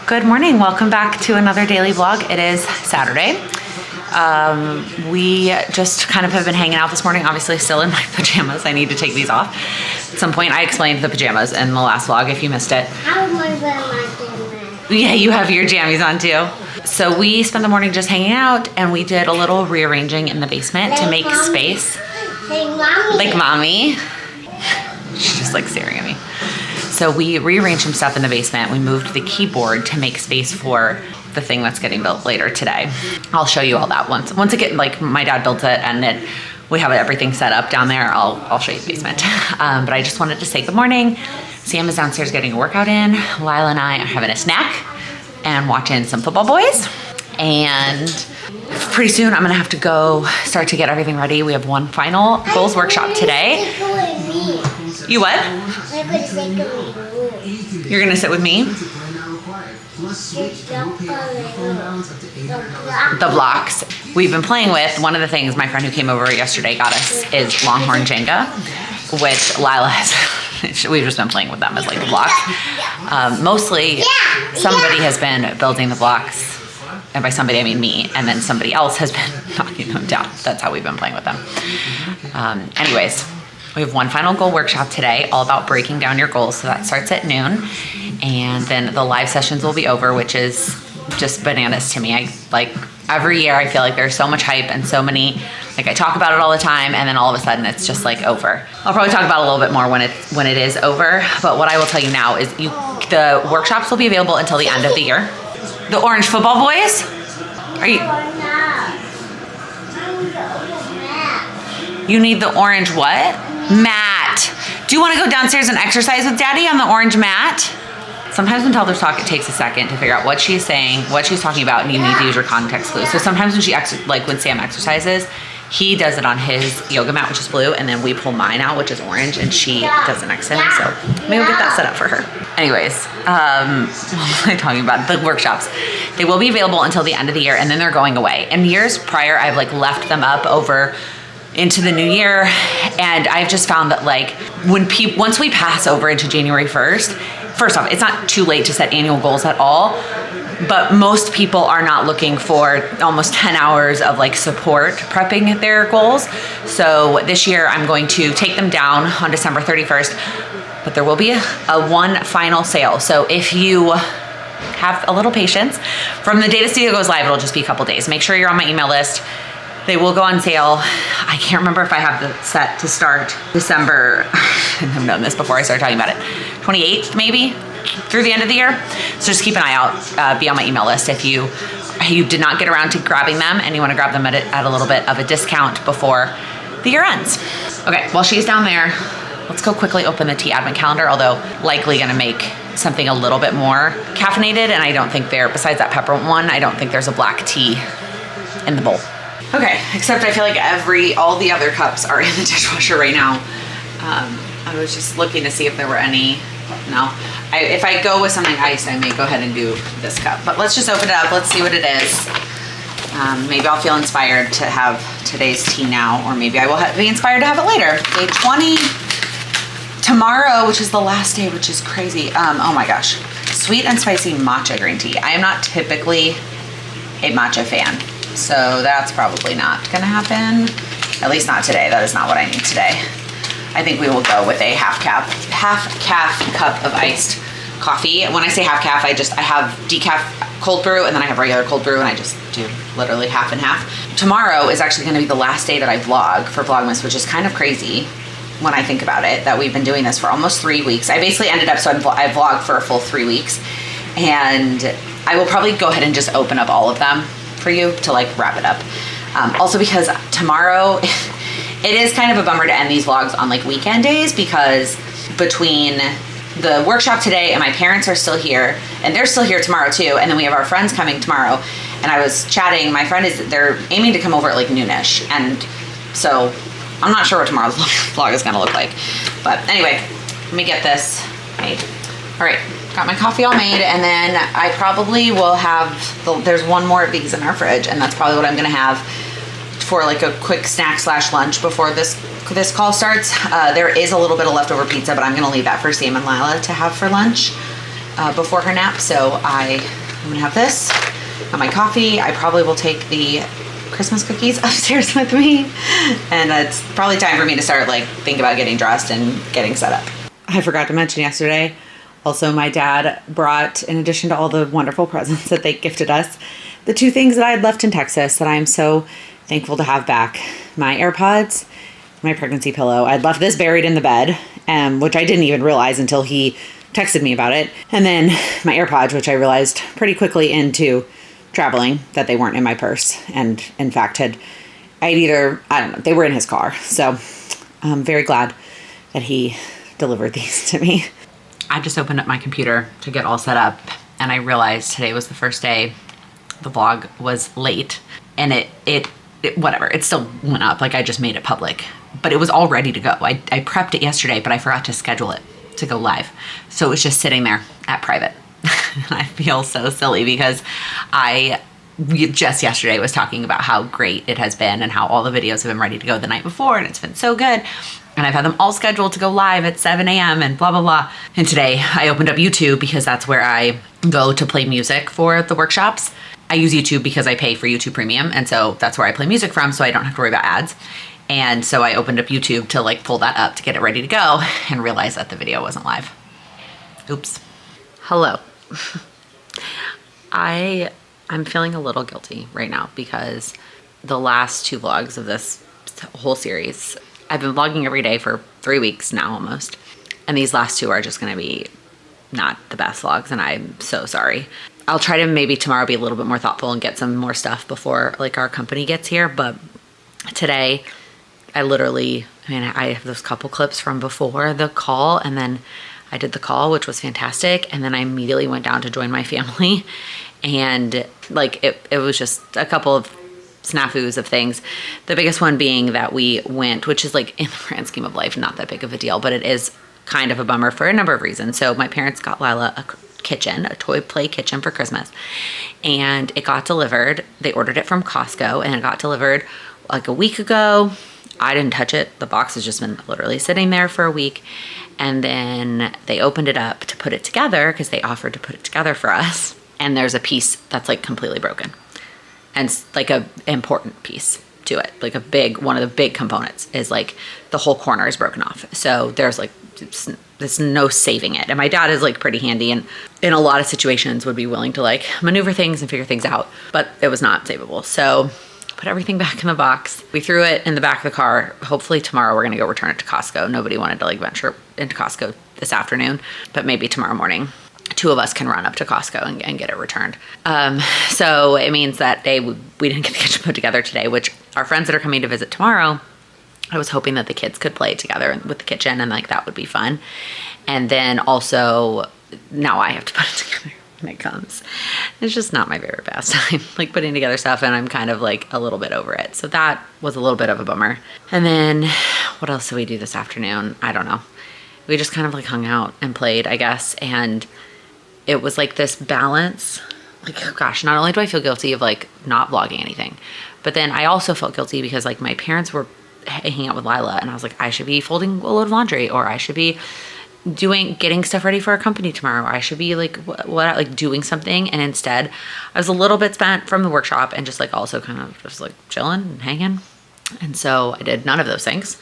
Good morning, welcome back to another daily vlog. It is Saturday. We just kind of have been hanging out this morning, obviously still in my pajamas. I need to take these off. At some point I explained the pajamas in the last vlog if you missed it. Yeah, you have your jammies on too. So we spent the morning just hanging out and we did a little rearranging in the basement to make space. Like mommy. She's just like staring at me. So we rearranged some stuff in the basement. We moved the keyboard to make space for the thing that's getting built later today. I'll show you all that once it get, like my dad built it and we have everything set up down there. I'll show you the basement. But I just wanted to say good morning. Sam is downstairs getting a workout in. Lila and I are having a snack and watching some football boys. And pretty soon I'm gonna have to go start to get everything ready. We have one final goals workshop today. You what? You're gonna sit with me? The blocks. We've been playing with, one of the things my friend who came over yesterday got us is Longhorn Jenga, which Lila has, we've just been playing with them as like the blocks. Mostly somebody has been building the blocks, and by somebody I mean me, and then somebody else has been knocking them down. That's how we've been playing with them. Anyways, we have one final goal workshop today, all about breaking down your goals. So that starts at noon. And then the live sessions will be over, which is just bananas to me. I like every year I feel like there's so much hype and so many, like I talk about it all the time and then all of a sudden it's just like over. I'll probably talk about it a little bit more when it is over. But what I will tell you now is the workshops will be available until the end of the year. The Orange Football Boys? Are you? You need the orange what? Mat. Do you want to go downstairs and exercise with Daddy on the orange mat? Sometimes when Tyler's talk, it takes a second to figure out what she's saying, what she's talking about, and you need to use your context clues. So sometimes when Sam exercises, he does it on his yoga mat, which is blue, and then we pull mine out, which is orange, and she does it next to him. So maybe we'll get that set up for her. Anyways, what am I talking about? The workshops. They will be available until the end of the year, and then they're going away. And years prior, I've like left them up over into the new year, and I've just found that like once we pass over into January 1st, first off, it's not too late to set annual goals at all, but most people are not looking for almost 10 hours of like support prepping their goals. So this year I'm going to take them down on December 31st, but there will be a one final sale. So if you have a little patience, from the day the studio goes live, it'll just be a couple days. Make sure you're on my email list. They will go on sale. I can't remember if I have the set to start December, I've known this before I started talking about it, 28th maybe, through the end of the year. So just keep an eye out, be on my email list if you did not get around to grabbing them and you wanna grab them at a little bit of a discount before the year ends. Okay, while she's down there, let's go quickly open the tea advent calendar, although likely gonna make something a little bit more caffeinated, and I don't think besides that peppermint one, I don't think there's a black tea in the bowl. Okay, except I feel like all the other cups are in the dishwasher right now. I was just looking to see if there were any. No, if I go with something iced, I may go ahead and do this cup. But let's just open it up. Let's see what it is. Maybe I'll feel inspired to have today's tea now, or maybe I will be inspired to have it later. Day 20, tomorrow, which is the last day, which is crazy. Oh my gosh, sweet and spicy matcha green tea. I am not typically a matcha fan, so that's probably not gonna happen. At least not today. That is not what I need today. I think we will go with a half calf cup of iced coffee. When I say half calf, I have decaf cold brew and then I have regular cold brew, and I just do literally half and half. Tomorrow is actually gonna be the last day that I vlog for Vlogmas, which is kind of crazy when I think about it, that we've been doing this for almost 3 weeks. I basically ended up, I vlogged for a full 3 weeks, and I will probably go ahead and just open up all of them for you to like wrap it up. Also because tomorrow, it is kind of a bummer to end these vlogs on like weekend days, because between the workshop today and my parents are still here, and they're still here tomorrow too, and then we have our friends coming tomorrow, and I was chatting, my friend they're aiming to come over at like noonish, and so I'm not sure what tomorrow's vlog is gonna look like. But anyway, let me get this made. All right, got my coffee all made, and then I probably will have, there's one more of these in our fridge, and that's probably what I'm gonna have for like a quick snack / lunch before this call starts. There is a little bit of leftover pizza, but I'm gonna leave that for Sam and Lila to have for lunch. before her nap. So I'm gonna have this, got my coffee. I probably will take the Christmas cookies upstairs with me. And it's probably time for me to start like think about getting dressed and getting set up. I forgot to mention yesterday, also my dad brought, in addition to all the wonderful presents that they gifted us, the 2 things that I had left in Texas that I'm so thankful to have back. My AirPods, my pregnancy pillow. I'd left this buried in the bed, which I didn't even realize until he texted me about it. And then my AirPods, which I realized pretty quickly into traveling that they weren't in my purse. And in fact, I don't know, they were in his car. So I'm very glad that he delivered these to me. I just opened up my computer to get all set up, and I realized today was the first day the vlog was late, and it whatever, it still went up, like I just made it public, but it was all ready to go. I prepped it yesterday, but I forgot to schedule it to go live. So it was just sitting there at private. And I feel so silly because just yesterday was talking about how great it has been and how all the videos have been ready to go the night before, and it's been so good. And I've had them all scheduled to go live at 7 a.m. and blah, blah, blah. And today I opened up YouTube because that's where I go to play music for the workshops. I use YouTube because I pay for YouTube Premium. And so that's where I play music from, so I don't have to worry about ads. And so I opened up YouTube to like pull that up to get it ready to go and realized that the video wasn't live. Oops. Hello. I'm feeling a little guilty right now because the last 2 vlogs of this whole series, I've been vlogging every day for 3 weeks now almost. And these last 2 are just gonna be not the best vlogs, and I'm so sorry. I'll try to maybe tomorrow be a little bit more thoughtful and get some more stuff before like our company gets here. But today I have those couple clips from before the call, and then I did the call, which was fantastic. And then I immediately went down to join my family, and like it was just a couple of snafus of things. The biggest one being that we went, which is like in the grand scheme of life, not that big of a deal, but it is kind of a bummer for a number of reasons. So my parents got Lila a kitchen, a toy play kitchen for Christmas, and it got delivered. They ordered it from Costco, and it got delivered like a week ago. I didn't touch it. The box has just been literally sitting there for a week. And then they opened it up to put it together because they offered to put it together for us. And there's a piece that's like completely broken, and it's like a important piece to it. Like one of the big components is like the whole corner is broken off. So there's like, there's no saving it. And my dad is like pretty handy and in a lot of situations would be willing to like maneuver things and figure things out, but it was not savable. So put everything back in the box. We threw it in the back of the car. Hopefully tomorrow we're gonna go return it to Costco. Nobody wanted to like venture into Costco this afternoon, but maybe tomorrow morning 2 of us can run up to Costco and get it returned. So it means that we didn't get the kitchen put together today, which our friends that are coming to visit tomorrow, I was hoping that the kids could play together with the kitchen and like that would be fun. And then also now I have to put it together when it comes. It's just not my favorite pastime, like putting together stuff, and I'm kind of like a little bit over it. So that was a little bit of a bummer. And then what else did we do this afternoon? I don't know. We just kind of like hung out and played, I guess. And it was like this balance. Like, gosh, not only do I feel guilty of like not vlogging anything, but then I also felt guilty because like my parents were hanging out with Lila, and I was like, I should be folding a load of laundry, or I should be getting stuff ready for our company tomorrow. I should be like doing something. And instead I was a little bit spent from the workshop and just like also kind of just like chilling and hanging. And so I did none of those things.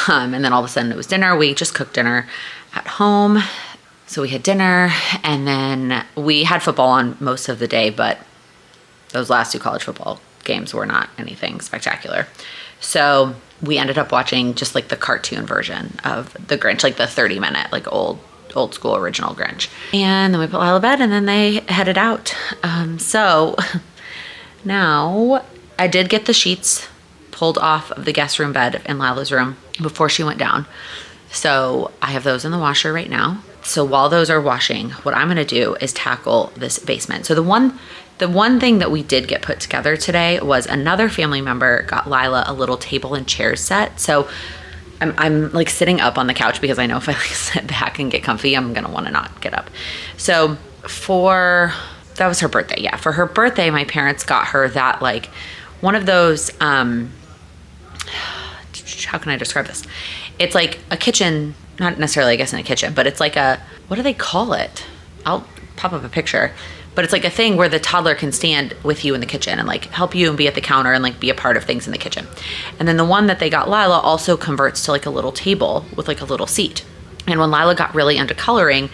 And then all of a sudden it was dinner. We just cooked dinner at home. So we had dinner, and then we had football on most of the day, but those last 2 college football games were not anything spectacular. So we ended up watching just like the cartoon version of the Grinch, like the 30-minute, like old school original Grinch. And then we put Lila to bed, and then they headed out. So now I did get the sheets pulled off of the guest room bed in Lila's room before she went down. So I have those in the washer right now. So while those are washing, what I'm gonna do is tackle this basement. So the one thing that we did get put together today was another family member got Lila a little table and chairs set. So I'm like sitting up on the couch because I know if I like sit back and get comfy, I'm gonna wanna not get up. So that was her birthday. Yeah, for her birthday, my parents got her that like one of those, how can I describe this? It's like a kitchen, not necessarily I guess in a kitchen, but it's like what do they call it? I'll pop up a picture, but it's like a thing where the toddler can stand with you in the kitchen and like help you and be at the counter and like be a part of things in the kitchen. And then the one that they got Lila also converts to like a little table with like a little seat. And when Lila got really into coloring,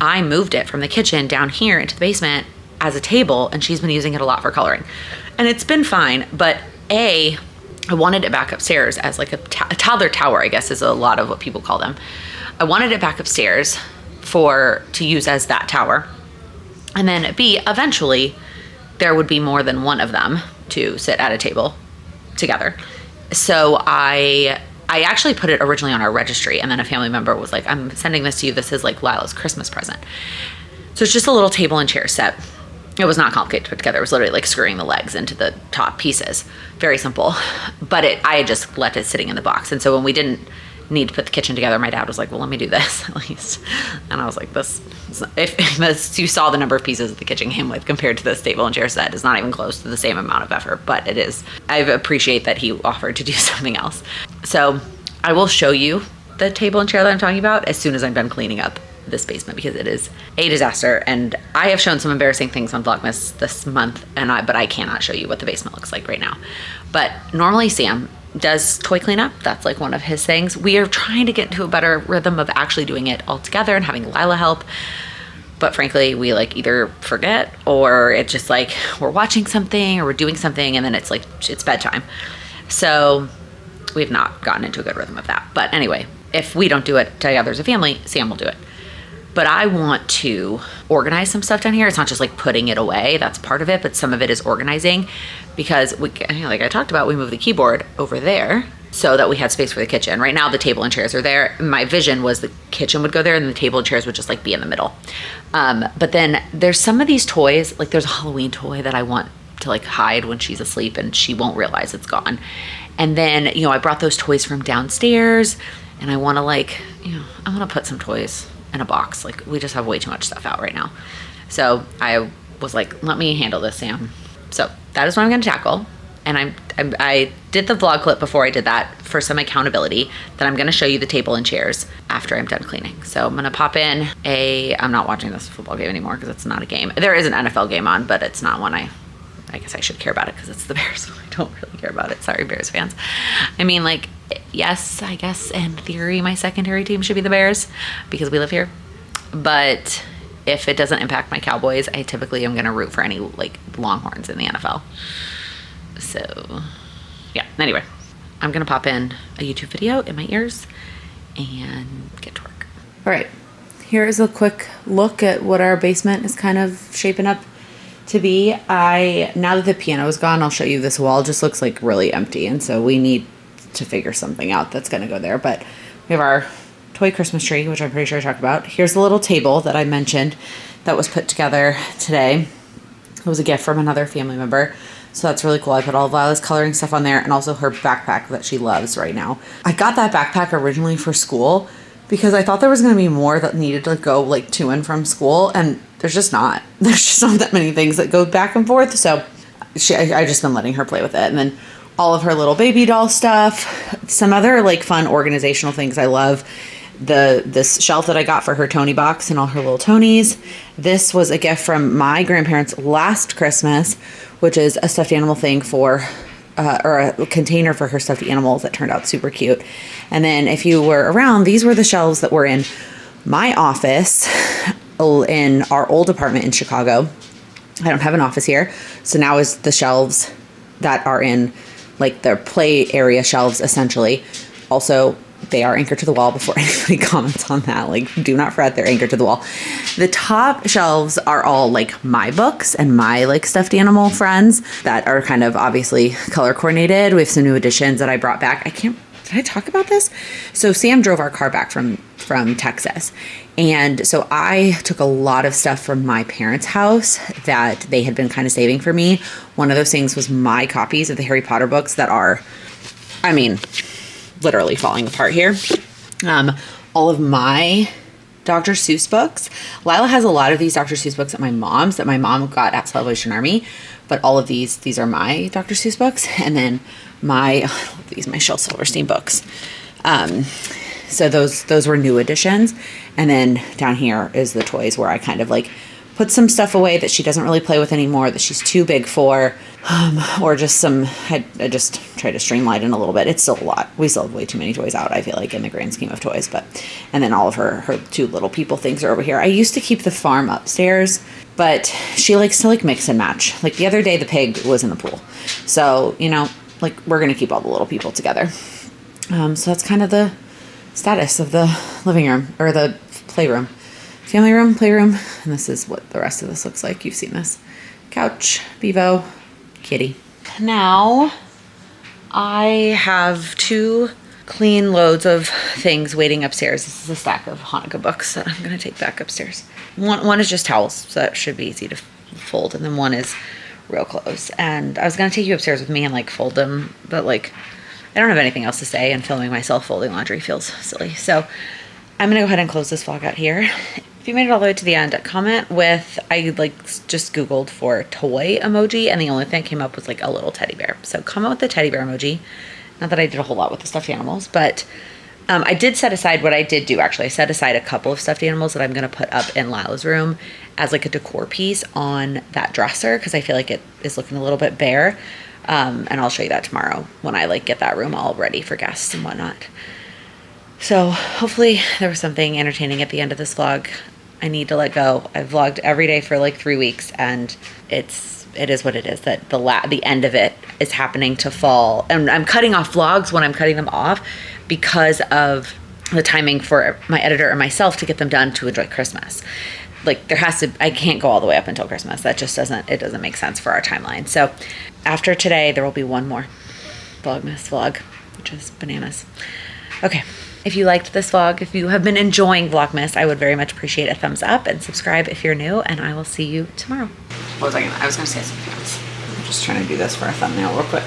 I moved it from the kitchen down here into the basement as a table, and she's been using it a lot for coloring. And it's been fine, but I wanted it back upstairs as like a toddler tower, I guess is a lot of what people call them. I wanted it back upstairs to use as that tower. And then B, eventually there would be more than one of them to sit at a table together. So I actually put it originally on our registry, and then a family member was like, I'm sending this to you. This is like Lila's Christmas present. So it's just a little table and chair set. It was not complicated to put together. It was literally like screwing the legs into the top pieces. Very simple. But I had just left it sitting in the box. And so when we didn't need to put the kitchen together, my dad was like, well, let me do this at least. And I was like, if you saw the number of pieces that the kitchen came with compared to this table and chair set, is not even close to the same amount of effort, but it is. I appreciate that he offered to do something else. So I will show you the table and chair that I'm talking about as soon as I'm done cleaning up this basement, because it is a disaster. And I have shown some embarrassing things on Vlogmas this month, but I cannot show you what the basement looks like right now. But normally Sam does toy cleanup. That's like one of his things. We are trying to get into a better rhythm of actually doing it all together and having Lila help. But frankly, we like either forget, or it's just like we're watching something or we're doing something and then it's like it's bedtime. So we've not gotten into a good rhythm of that. But anyway, if we don't do it together as a family, Sam will do it. But I want to organize some stuff down here. It's not just like putting it away. That's part of it, but some of it is organizing, because like I talked about, we moved the keyboard over there so that we had space for the kitchen. Right now the table and chairs are there. My vision was the kitchen would go there and the table and chairs would just like be in the middle. But then there's some of these toys, like there's a Halloween toy that I want to like hide when she's asleep and she won't realize it's gone. And then, I brought those toys from downstairs, and I want to I want to put some toys in a box. Like we just have way too much stuff out right now. So I was like, let me handle this, Sam. So that is what I'm going to tackle. And I did the vlog clip before I did that for some accountability, that I'm going to show you the table and chairs after I'm done cleaning. So I'm going to pop in I'm not watching this football game anymore because it's not a game. There is an NFL game on, but it's not one I guess I should care about it because it's the Bears. So I don't really care about it. Sorry, Bears fans. I mean, like, yes, I guess in theory my secondary team should be the Bears because we live here. But if it doesn't impact my Cowboys, I typically am going to root for any like Longhorns in the NFL. So yeah, anyway, I'm going to pop in a YouTube video in my ears and get to work. All right, here is a quick look at what our basement is kind of shaping up to be. Now that the piano is gone, I'll show you this wall just looks like really empty. And so we need to figure something out that's going to go there. But we have our toy Christmas tree, which I'm pretty sure I talked about. Here's the little table that I mentioned that was put together today. It was a gift from another family member. So that's really cool. I put all of Lila's coloring stuff on there and also her backpack that she loves right now. I got that backpack originally for school because I thought there was going to be more that needed to go like to and from school, and there's just not. There's just not that many things that go back and forth. So I just been letting her play with it. And then all of her little baby doll stuff, some other like fun organizational things I love. This shelf that I got for her Tony box and all her little Tonys. This was a gift from my grandparents last Christmas, which is a stuffed animal thing or a container for her stuffed animals that turned out super cute. And then if you were around, these were the shelves that were in my office in our old apartment in Chicago. I don't have an office here. So now is the shelves that are in like the play area shelves essentially. Also, they are anchored to the wall before anybody comments on that. Like, do not fret, they're anchored to the wall. The top shelves are all like my books and my like stuffed animal friends that are kind of obviously color coordinated. We have some new additions that I brought back. Did I talk about this? So Sam drove our car back from Texas. And so I took a lot of stuff from my parents' house that they had been kind of saving for me. One of those things was my copies of the Harry Potter books that are, literally falling apart here. All of my Dr. Seuss books. Lila has a lot of these Dr. Seuss books at my mom's that my mom got at Salvation Army, but all of these are my Dr. Seuss books. And then my Shel Silverstein books. So those were new additions. And then down here is the toys where I kind of like put some stuff away that she doesn't really play with anymore, that she's too big for, or just some, I just try to streamline it a little bit. It's still a lot. We still have way too many toys out, I feel like, in the grand scheme of toys. But, and then all of her two little people things are over here. I used to keep the farm upstairs, but she likes to like mix and match. Like the other day, the pig was in the pool. So, you know, like we're going to keep all the little people together. So that's kind of the status of the living room, or the playroom. Family room, playroom, and this is what the rest of this looks like. You've seen this. Couch, Bevo, kitty. Now, I have 2 clean loads of things waiting upstairs. This is a stack of Hanukkah books that I'm going to take back upstairs. One is just towels, so that should be easy to fold, and then one is real clothes. And I was going to take you upstairs with me and like fold them, but like I don't have anything else to say, and filming myself folding laundry feels silly. So I'm going to go ahead and close this vlog out here. If you made it all the way to the end, comment with, I like just Googled for toy emoji, and the only thing that came up was like a little teddy bear. So comment with the teddy bear emoji. Not that I did a whole lot with the stuffed animals, but I did set aside, what I did do actually, I set aside a couple of stuffed animals that I'm going to put up in Lila's room as like a decor piece on that dresser, because I feel like it is looking a little bit bare. And I'll show you that tomorrow when I like get that room all ready for guests and whatnot. So hopefully there was something entertaining at the end of this vlog. I need to let go. I've vlogged every day for like 3 weeks, and it is what it is, that the end of it is happening to fall. And I'm cutting off vlogs when I'm cutting them off because of the timing for my editor and myself to get them done to enjoy Christmas. Like I can't go all the way up until Christmas. That just doesn't make sense for our timeline. So after today, there will be one more Vlogmas vlog, which is bananas. Okay. If you liked this vlog, if you have been enjoying Vlogmas, I would very much appreciate a thumbs up and subscribe if you're new, and I will see you tomorrow. What was I was gonna say something else. I'm just trying to do this for a thumbnail real quick.